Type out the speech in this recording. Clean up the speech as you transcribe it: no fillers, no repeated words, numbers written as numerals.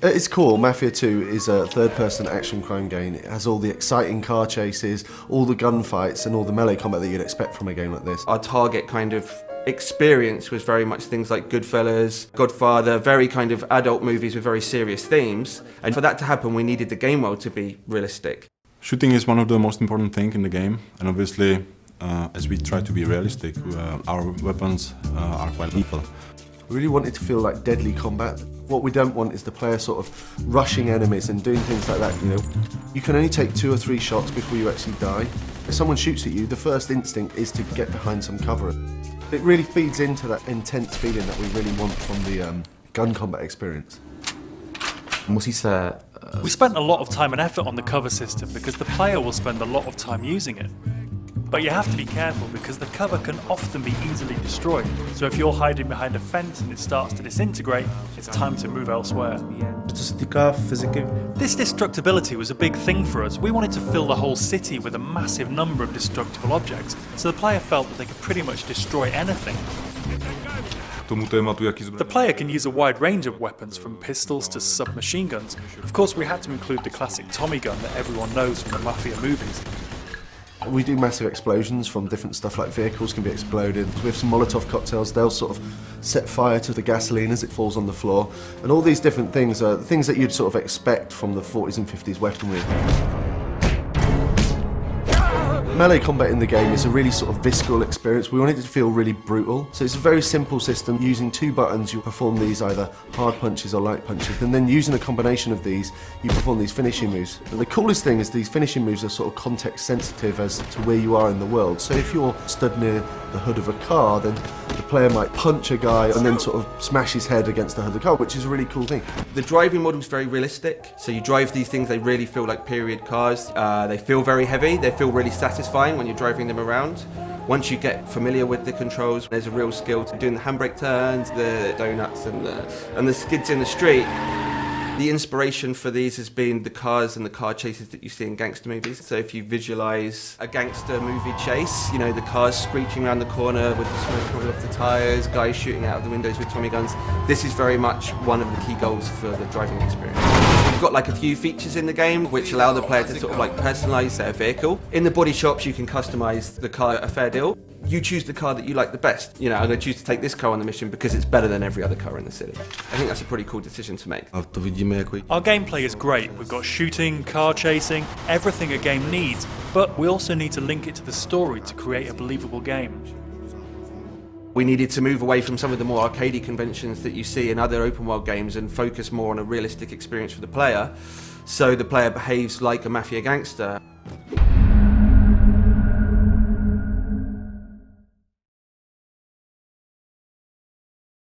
At its core, Mafia 2 is a third-person action crime game. It has all the exciting car chases, all the gunfights and all the melee combat that you'd expect from a game like this. Our target kind of experience was very much things like Goodfellas, Godfather, very kind of adult movies with very serious themes. And for that to happen, we needed the game world to be realistic. Shooting is one of the most important things in the game, and obviously, as we try to be realistic, our weapons are quite lethal. We really want it to feel like deadly combat. What we don't want is the player sort of rushing enemies and doing things like that, you know. You can only take 2 or 3 shots before you actually die. If someone shoots at you, the first instinct is to get behind some cover. It really feeds into that intense feeling that we really want from the gun combat experience. We spent a lot of time and effort on the cover system because the player will spend a lot of time using it. But you have to be careful because the cover can often be easily destroyed. So if you're hiding behind a fence and it starts to disintegrate, it's time to move elsewhere. This destructibility was a big thing for us. We wanted to fill the whole city with a massive number of destructible objects, so the player felt that they could pretty much destroy anything. The player can use a wide range of weapons, from pistols to submachine guns. Of course, we had to include the classic Tommy gun that everyone knows from the Mafia movies. We do massive explosions from different stuff, like vehicles can be exploded. With some Molotov cocktails, they'll sort of set fire to the gasoline as it falls on the floor. And all these different things are things that you'd sort of expect from the 40s and 50s weaponry. Melee combat in the game is a really sort of visceral experience. We wanted it to feel really brutal. So it's a very simple system. Using 2 buttons, you perform these either hard punches or light punches. And then using a combination of these, you perform these finishing moves. But the coolest thing is these finishing moves are sort of context sensitive as to where you are in the world. So if you're stood near the hood of a car, then the player might punch a guy and then sort of smash his head against the hood of the car, which is a really cool thing. The driving model is very realistic. So you drive these things, they really feel like period cars. They feel very heavy, they feel really satisfying when you're driving them around. Once you get familiar with the controls, there's a real skill to doing the handbrake turns, the donuts and the skids in the street. The inspiration for these has been the cars and the car chases that you see in gangster movies. So if you visualise a gangster movie chase, you know, the cars screeching around the corner with the smoke coming off the tyres, guys shooting out of the windows with Tommy guns, this is very much one of the key goals for the driving experience. You've got like a few features in the game which allow the player to sort of like personalise their vehicle. In the body shops you can customise the car a fair deal. You choose the car that you like the best. You know, I'm going to choose to take this car on the mission because it's better than every other car in the city. I think that's a pretty cool decision to make. Our gameplay is great. We've got shooting, car chasing, everything a game needs, but we also need to link it to the story to create a believable game. We needed to move away from some of the more arcadey conventions that you see in other open world games and focus more on a realistic experience for the player, so the player behaves like a Mafia gangster.